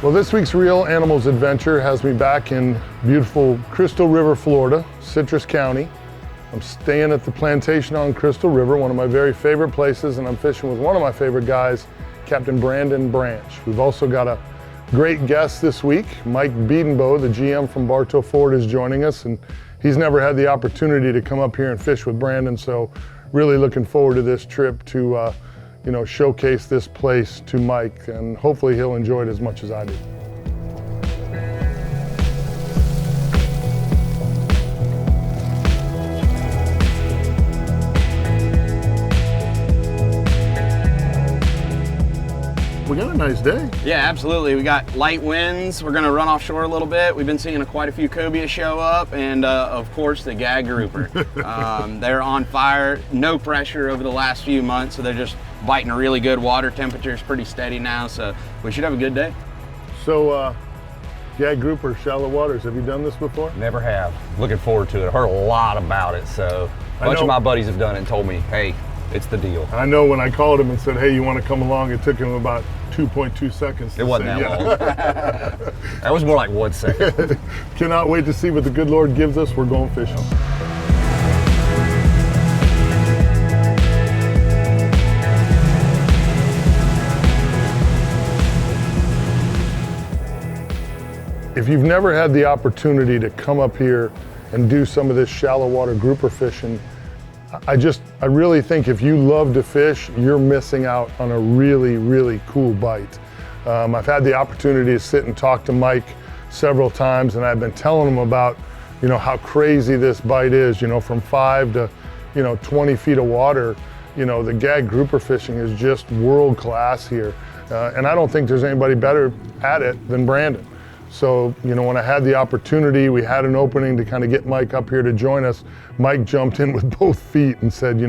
Well, this week's Real Animals Adventure has me back in beautiful Crystal River, Florida, Citrus County. I'm staying at the plantation on Crystal River, one of my very favorite places, and I'm fishing with one of my favorite guys, Captain Brandon Branch. We've also got a great guest this week. Mike Bedenbaugh, the GM from Bartow Ford, is joining us, and he's never had the opportunity to come up here and fish with Brandon, so really looking forward to this trip to showcase this place to Mike, and hopefully he'll enjoy it as much as I do. We got a nice day. Yeah, absolutely. We got light winds. We're gonna run offshore a little bit. We've been seeing quite a few kobia show up, and of course the gag grouper. They're on fire, no pressure over the last few months, so they're just biting a really good. Water temperature is pretty steady now, so we should have a good day. So, gag grouper, shallow waters, have you done this before? Never have. Looking forward to it. I heard a lot about it, so a bunch of my buddies have done it and told me, hey, it's the deal. I know when I called him and said, hey, you want to come along, it took him about 2.2 seconds. It wasn't that long. That was more like 1 second. Cannot wait to see what the good Lord gives us. We're going fishing. If you've never had the opportunity to come up here and do some of this shallow water grouper fishing, I really think if you love to fish, you're missing out on a really, really cool bite. I've had the opportunity to sit and talk to Mike several times, and I've been telling him about, how crazy this bite is, from 5 to, 20 feet of water. The gag grouper fishing is just world class here. And I don't think there's anybody better at it than Brandon. So, when I had the opportunity, we had an opening to kind of get Mike up here to join us. Mike jumped in with both feet and said,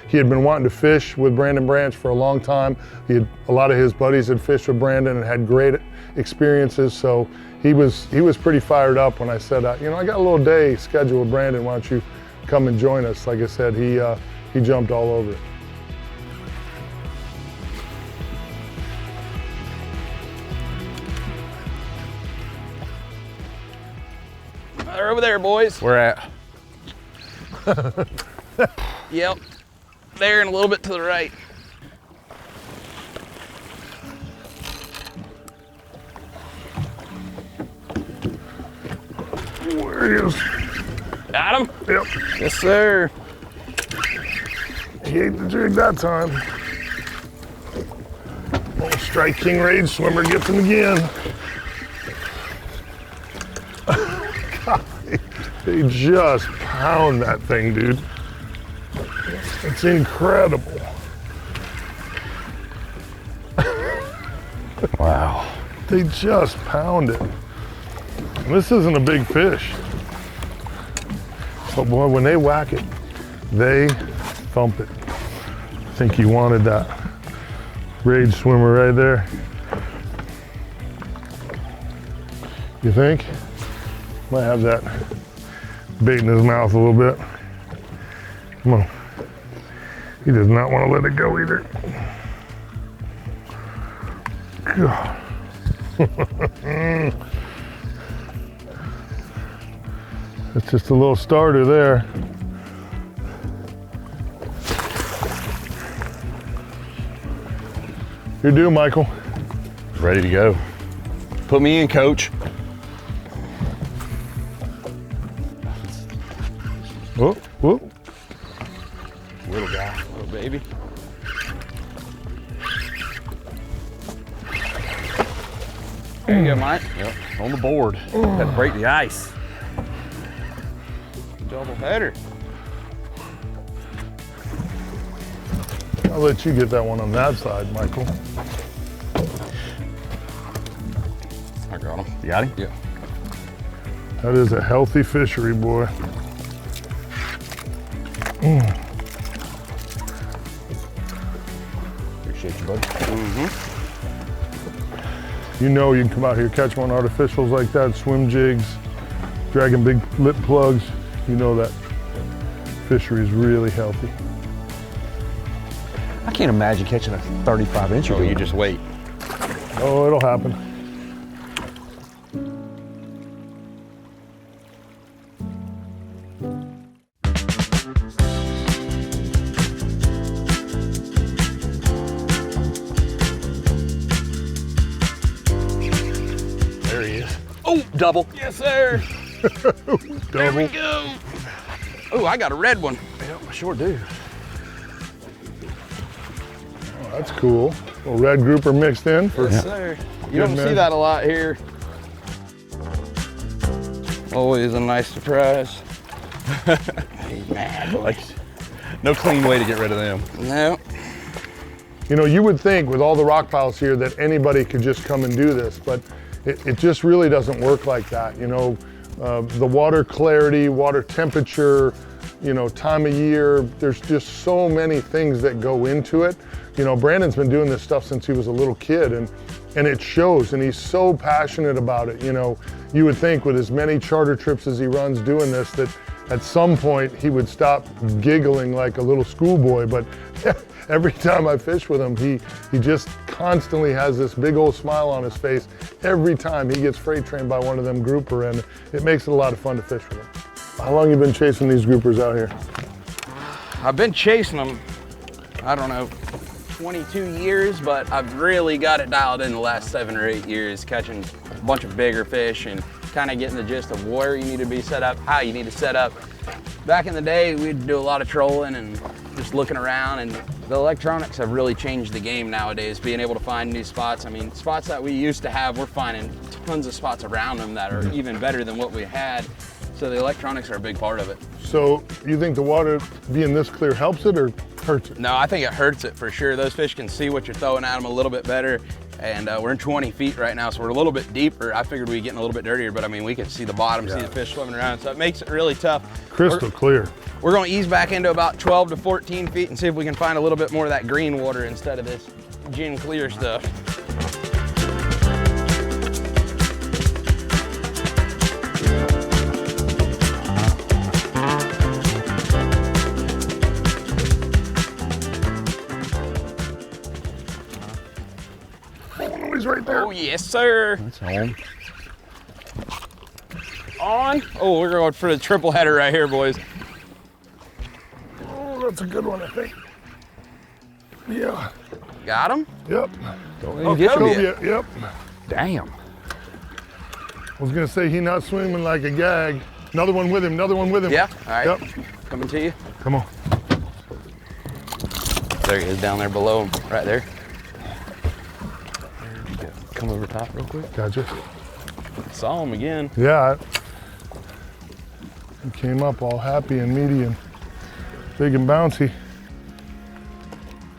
he had been wanting to fish with Brandon Branch for a long time. A lot of his buddies had fished with Brandon and had great experiences. So he was pretty fired up when I said, I got a little day scheduled with Brandon. Why don't you come and join us? Like I said, he jumped all over it. They're over there, boys. Where at? Yep. There and a little bit to the right. There he is. Got him? Yep. Yes, sir. He ate the jig that time. Old Strike King Rage swimmer gets him again. God, they just pound that thing, dude. It's incredible. Wow. They just pound it. And this isn't a big fish. But boy, when they whack it, they thump it. I think he wanted that Rage swimmer right there. You think? Might have that bait in his mouth a little bit. Come on. He does not want to let it go either. God. It's just a little starter there. You're due, Michael. Ready to go. Put me in, coach. Whoop, whoop. Little guy, little baby. There you go, Mike. Yep, on the board. Had to break the ice. Double header. I'll let you get that one on that side, Michael. I got him. You got him? Yeah. That is a healthy fishery, boy. Appreciate you, buddy. You know you can come out here, catch one artificials like that, swim jigs, dragging big lip plugs. You know that fishery is really healthy. I can't imagine catching a 35 incher. Oh, you just wait. Oh, it'll happen. Double. Yes, sir. There we Double. go. Oh, I got a red one. Yep, I sure do. Oh, that's cool. A little red grouper mixed in for Yes, sir. You don't see that a lot here. Always a nice surprise. He's mad, boy. Like, no clean way to get rid of them. No. You know, you would think with all the rock piles here that anybody could just come and do this, but it just really doesn't work like that. You know, the water clarity, water temperature, you know, time of year, there's just so many things that go into it. You know, Brandon's been doing this stuff since he was a little kid, and it shows, and he's so passionate about it. You know, you would think with as many charter trips as he runs doing this that at some point he would stop giggling like a little schoolboy, but every time I fish with him, he just constantly has this big old smile on his face every time he gets freight trained by one of them grouper, and it makes it a lot of fun to fish with him. How long you been chasing these groupers out here? I've been chasing them, I don't know, 22 years, but I've really got it dialed in the last 7 or 8 years, catching a bunch of bigger fish and kind of getting the gist of where you need to be set up, how you need to set up. Back in the day, we'd do a lot of trolling and just looking around, and the electronics have really changed the game nowadays, being able to find new spots. I mean, spots that we used to have, we're finding tons of spots around them that are even better than what we had. So the electronics are a big part of it. So you think the water being this clear helps it or hurts it? No, I think it hurts it for sure. Those fish can see what you're throwing at them a little bit better. And we're in 20 feet right now, so we're a little bit deeper. I figured we'd be getting a little bit dirtier, but I mean, we can see the bottom, see the fish swimming around, so it makes it really tough. Crystal clear. We're gonna ease back into about 12 to 14 feet and see if we can find a little bit more of that green water instead of this gin clear stuff. He's right there. Oh, yes, sir. That's home. On. Oh, we're going for the triple header right here, boys. Oh, that's a good one, I think. Yeah. Got him? Yep. Oh, get Kobia, yep. Damn. I was gonna say he not swimming like a gag. Another one with him, another one with him. Yeah, all right. Yep. Coming to you. Come on. There he is down there below him, right there. Come over top real quick. Gotcha. Saw him again. Yeah. He came up all happy and meaty and big and bouncy.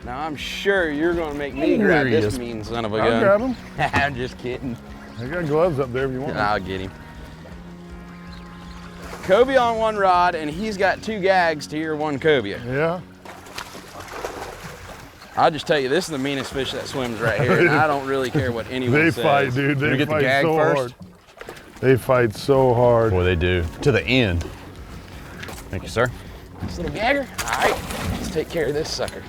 Now I'm sure you're gonna make me There grab he this is. mean son of a I'll gun. grab him. I'm just kidding. I got gloves up there if you want. I'll get him. Kobia on one rod, and he's got 2 gags to your 1 kobia. Yeah. I'll just tell you, this is the meanest fish that swims right here, and I don't really care what anyone They says. fight, dude. They You get the fight gag so first? hard. They fight so hard. Boy, they do. To the end. Thank you, sir. This little gagger? All right, let's take care of this sucker.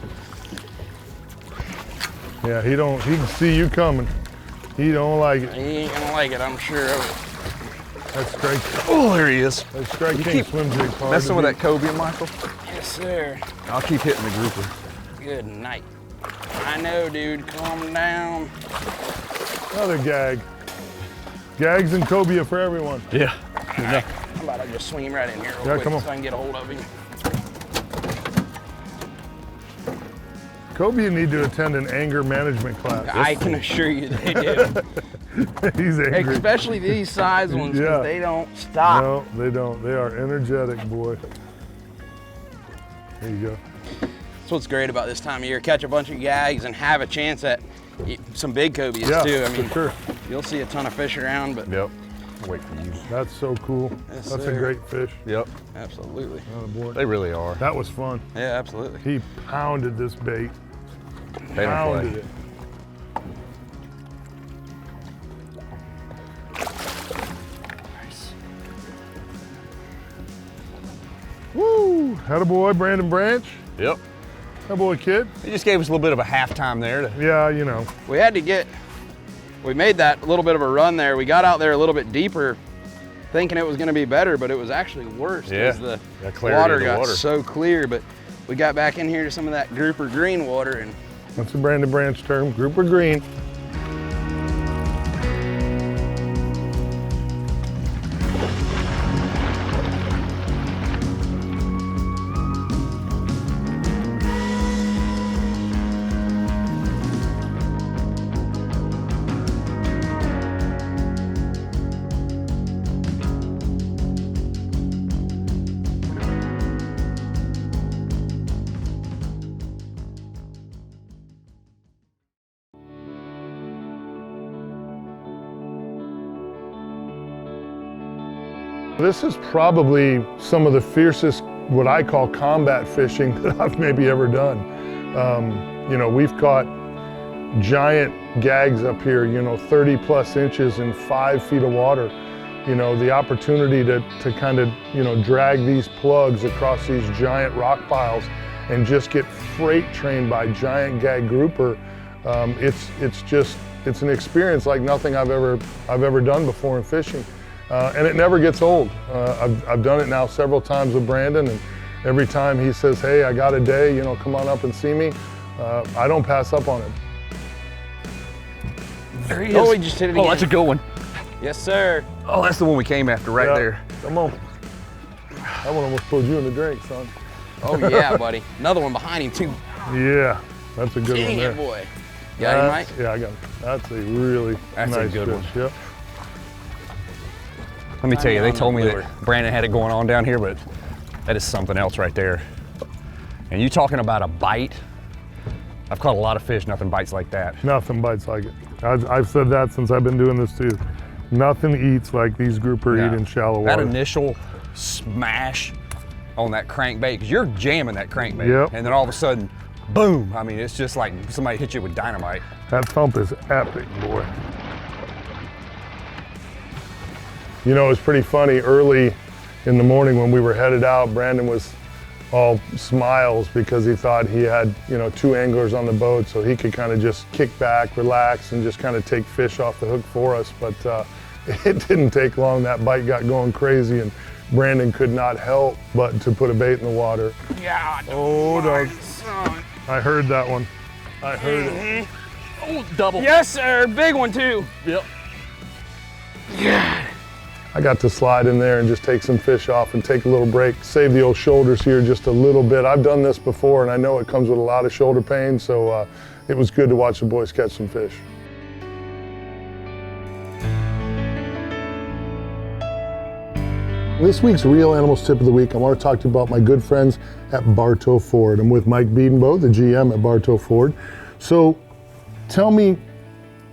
Yeah, he can see you coming. He don't like it. He ain't gonna like it, I'm sure of it. That strike, Oh, there he is. that strike king keep swims it hard. Messing with that kobia, Michael. Yes, sir. I'll keep hitting the grouper. Good night. I know, dude, calm down. Another gag. Gags and kobia for everyone. Yeah. I'm about to just swing him right in here real Yeah, quick come on. so I can get a hold of him. Kobia need to attend an anger management class. I can assure you they do. He's angry. Especially these size ones, because Yeah. they don't stop. No, they don't. They are energetic, boy. There you go. That's what's great about this time of year. Catch a bunch of gags and have a chance at some big cobias Yeah, too. I mean, for sure. you'll see a ton of fish around, but Yep. I'll wait for you. That's so cool. Yes, That's sir. a great fish. Yep. absolutely. Oh, boy. They really are. That was fun. Yeah, absolutely. He pounded this bait. They don't Pounded play. it. Nice. Woo! Attaboy, Brandon Branch. Yep. Attaboy, kid. He just gave us a little bit of a halftime there. Yeah, you know. We made that little bit of a run there. We got out there a little bit deeper thinking it was gonna be better, but it was actually worse Yeah. as the That clarity water of the got water. so clear. But we got back in here to some of that grouper green water, and That's a Brandon Branch term. Grouper green. This is probably some of the fiercest, what I call combat fishing that I've maybe ever done. You know, we've caught giant gags up here, you know, 30 plus inches in 5 feet of water. You know, the opportunity to kind of, you know, drag these plugs across these giant rock piles and just get freight trained by giant gag grouper. It's an experience like nothing I've ever done before in fishing. And it never gets old. I've done it now several times with Brandon, and every time he says, hey, I got a day, you know, come on up and see me, I don't pass up on him. There he is. Oh, he just hit it again. Oh, that's a good one. Yes, sir. Oh, that's the one we came after right there. Come on. That one almost pulled you in the drink, son. Oh, yeah, buddy. Another one behind him, too. Yeah, that's a good one there. Dang it, boy. Got him, Mike? Yeah, I got him. That's a really That's nice a good fish. one. Yep. Let me tell you, they told me lure. that Brandon had it going on down here, but that is something else right there. And you talking about a bite? I've caught a lot of fish, nothing bites like that. Nothing bites like it. I've said that since I've been doing this too. Nothing eats like these grouper eat in shallow water. That initial smash on that crankbait, because you're jamming that crankbait, Yep. and then all of a sudden, boom. I mean, it's just like somebody hit you with dynamite. That thump is epic, boy. You know, it was pretty funny. Early in the morning when we were headed out, Brandon was all smiles because he thought he had, you know, 2 anglers on the boat, so he could kind of just kick back, relax, and just kind of take fish off the hook for us. But it didn't take long. That bite got going crazy, and Brandon could not help but to put a bait in the water. Yeah. Oh, dog. Son. I heard that one. I heard it. Oh, double. Yes, sir. Big one, too. Yep. Yeah. I got to slide in there and just take some fish off and take a little break, save the old shoulders here just a little bit. I've done this before, and I know it comes with a lot of shoulder pain, so it was good to watch the boys catch some fish. This week's Real Animals Tip of the Week, I want to talk to you about my good friends at Bartow Ford. I'm with Mike Bedenbaugh, the GM at Bartow Ford. So tell me,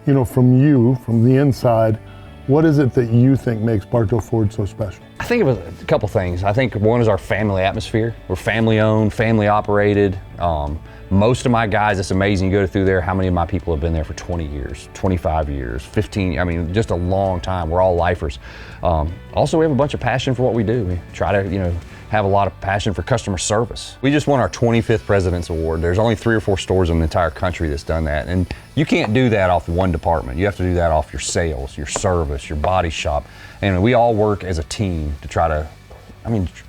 you know, from the inside, what is it that you think makes Bartow Ford so special? I think it was a couple things. I think one is our family atmosphere. We're family owned, family operated. Most of my guys, it's amazing, you go through there, how many of my people have been there for 20 years, 25 years, 15, I mean, just a long time. We're all lifers. Also, we have a bunch of passion for what we do. We try to, you know, have a lot of passion for customer service. We just won our 25th President's Award. There's only 3 or 4 stores in the entire country that's done that. And you can't do that off one department. You have to do that off your sales, your service, your body shop. And we all work as a team to try to,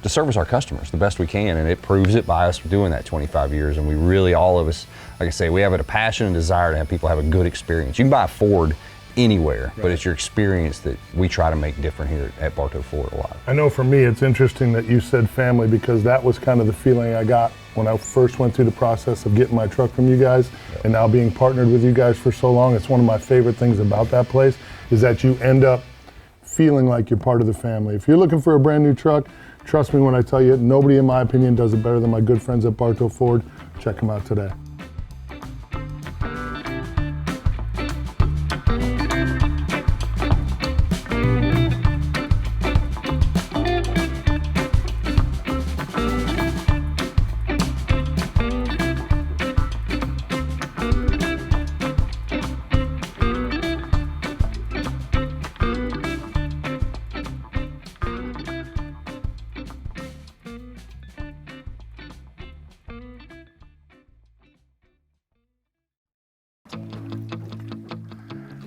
to service our customers the best we can. And it proves it by us doing that 25 years. And we really, all of us, like I say, we have a passion and desire to have people have a good experience. You can buy a Ford anywhere, but it's your experience that we try to make different here at Bartow Ford a lot. I know for me, it's interesting that you said family, because that was kind of the feeling I got when I first went through the process of getting my truck from you guys, and now being partnered with you guys for so long. It's one of my favorite things about that place, is that you end up feeling like you're part of the family. If you're looking for a brand new truck, trust me when I tell you, nobody in my opinion does it better than my good friends at Bartow Ford. Check them out today.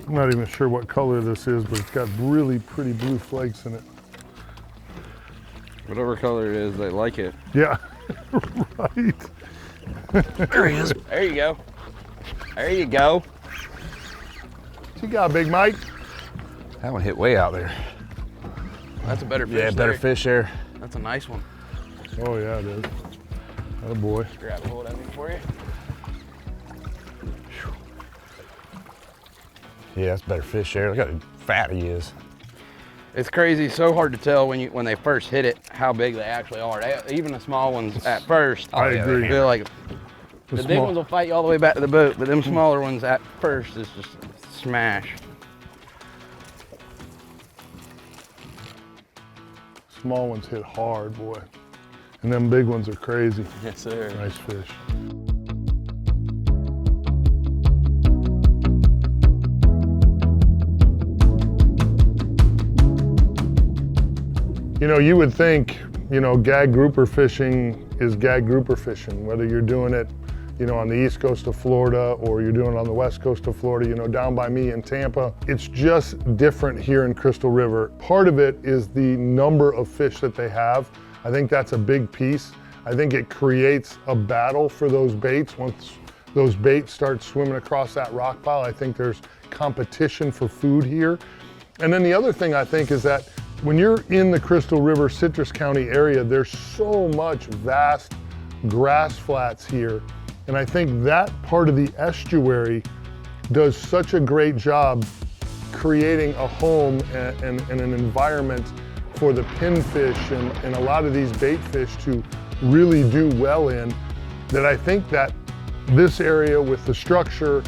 I'm not even sure what color this is, but it's got really pretty blue flakes in it. Whatever color it is, they like it. Yeah, right. There he is. There you go. There you go. What you got, Big Mike? That one hit way out there. That's a better fish. Yeah, better there. fish there. That's a nice one. Oh yeah, it is. Oh boy. Grab a hold of it for you. Yeah, that's better fish there. Look how fat he is. It's crazy, so hard to tell when they first hit it how big they actually are. Even the small ones at first, I agree. feel like the big ones will fight you all the way back to the boat, but them smaller ones at first is just a smash. Small ones hit hard, boy. And them big ones are crazy. Yes, sir. Nice fish. You know, you would think, you know, gag grouper fishing is gag grouper fishing, whether you're doing it, you know, on the east coast of Florida or you're doing it on the west coast of Florida, you know, down by me in Tampa. It's just different here in Crystal River. Part of it is the number of fish that they have. I think that's a big piece. I think it creates a battle for those baits. Once those baits start swimming across that rock pile, I think there's competition for food here. And then the other thing I think is that when you're in the Crystal River, Citrus County area, there's so much vast grass flats here. And I think that part of the estuary does such a great job creating a home and an environment for the pinfish and a lot of these bait fish to really do well in, that I think that this area with the structure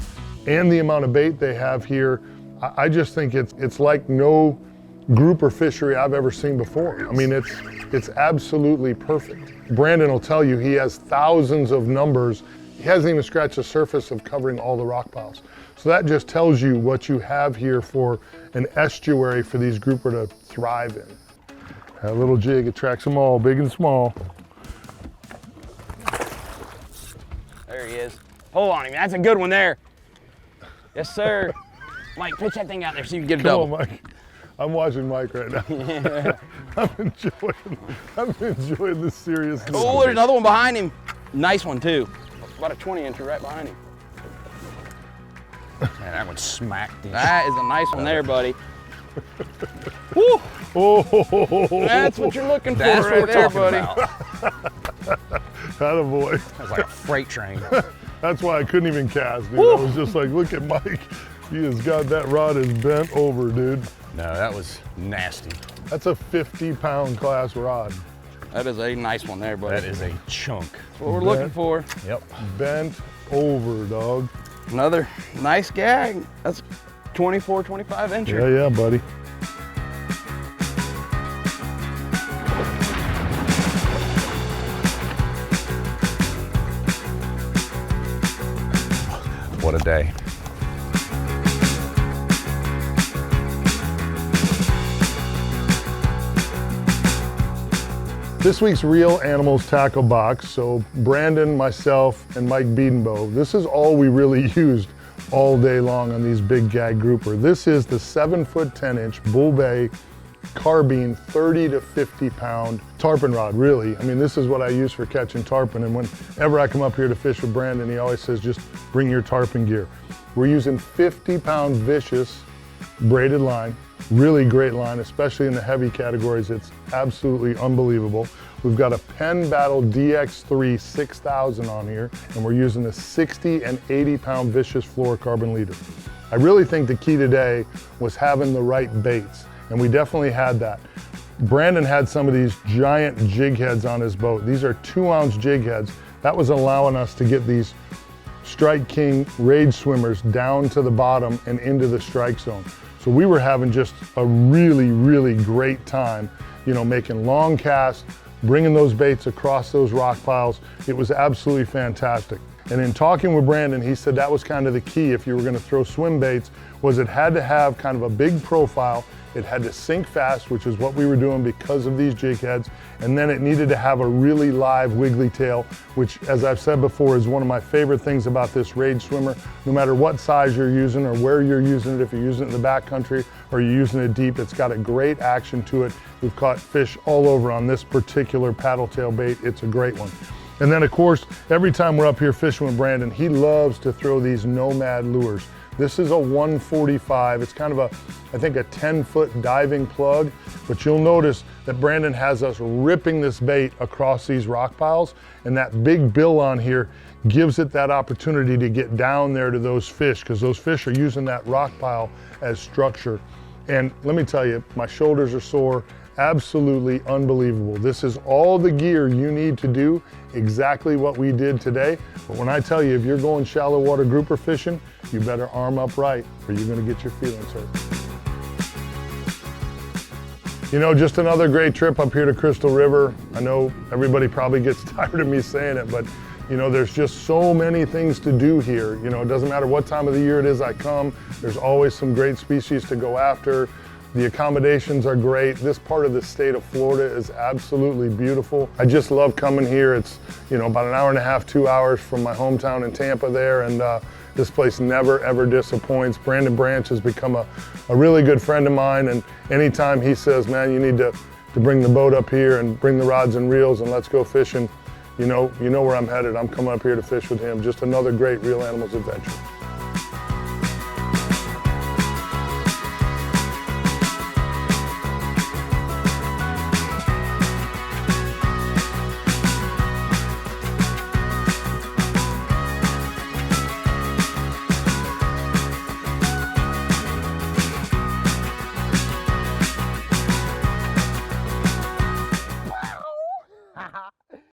and the amount of bait they have here, I just think it's like no grouper fishery I've ever seen before. I mean, it's absolutely perfect. Brandon will tell you he has thousands of numbers. He hasn't even scratched the surface of covering all the rock piles. So that just tells you what you have here for an estuary for these grouper to thrive in. That little jig attracts them all, big and small. There he is. Hold on him. That's a good one there. Yes, sir. Mike, pitch that thing out there so you can get a double. Come on, Mike. I'm watching Mike right now. Yeah. I'm enjoying this seriousness. Oh, there's another one behind him. Nice one too. About a 20-incher right behind him. Man, that one smacked these. That is a nice one there, buddy. Woo! Oh, That's what you're looking for That's right what we're there, talking buddy. about. attaboy. That was like a freight train. That's why I couldn't even cast, dude. Woo! I was just like, look at Mike. He has got that rod is bent over, dude. No, that was nasty. That's a 50-pound class rod. That is a nice one there, buddy. That is a chunk. That's what we're looking for. Yep. Bent over, dog. Another nice gag. That's 24, 25 incher. Yeah, buddy. What a day. This week's Real Animals Tackle Box, so Brandon, myself, and Mike Bedenbaugh, this is all we really used all day long on these big gag grouper. This is the 7-foot 10-inch Bull Bay carbine 30 to 50 pound tarpon rod, really. I mean, this is what I use for catching tarpon, and whenever I come up here to fish with Brandon, he always says, just bring your tarpon gear. We're using 50-pound vicious braided line. Really great line, especially in the heavy categories. It's absolutely unbelievable. We've got a Penn Battle DX3 6000 on here, and we're using the 60 and 80-pound vicious fluorocarbon leader. I really think the key today was having the right baits, and we definitely had that. Brandon had some of these giant jig heads on his boat. These are 2-ounce jig heads. That was allowing us to get these Strike King rage swimmers down to the bottom and into the strike zone. So we were having just a really, really great time, you know, making long casts, bringing those baits across those rock piles. It was absolutely fantastic. And in talking with Brandon, he said that was kind of the key if you were going to throw swim baits, was it had to have kind of a big profile. It had to sink fast, which is what we were doing because of these jig heads. And then it needed to have a really live wiggly tail, which, as I've said before, is one of my favorite things about this rage swimmer. No matter what size you're using or where you're using it, if you're using it in the backcountry or you're using it deep, it's got a great action to it. We've caught fish all over on this particular paddle tail bait. It's a great one. And then, of course, every time we're up here fishing with Brandon, he loves to throw these Nomad lures. This is a 145. It's kind of I think a 10-foot diving plug, but you'll notice that Brandon has us ripping this bait across these rock piles, and that big bill on here gives it that opportunity to get down there to those fish, because those fish are using that rock pile as structure. And let me tell you, my shoulders are sore. Absolutely unbelievable. This is all the gear you need to do exactly what we did today. But when I tell you, if you're going shallow water grouper fishing, you better arm up right or you're going to get your feelings hurt. You know, just another great trip up here to Crystal River. I know everybody probably gets tired of me saying it, but you know, there's just so many things to do here. You know, it doesn't matter what time of the year it is I come, there's always some great species to go after. The accommodations are great. This part of the state of Florida is absolutely beautiful. I just love coming here. It's, you know, about an hour and a half, 2 hours from my hometown in Tampa there, and this place never ever disappoints. Brandon Branch has become a really good friend of mine, and anytime he says, man, you need to bring the boat up here and bring the rods and reels and let's go fishing, you know where I'm headed. I'm coming up here to fish with him. Just another great Real Animals adventure.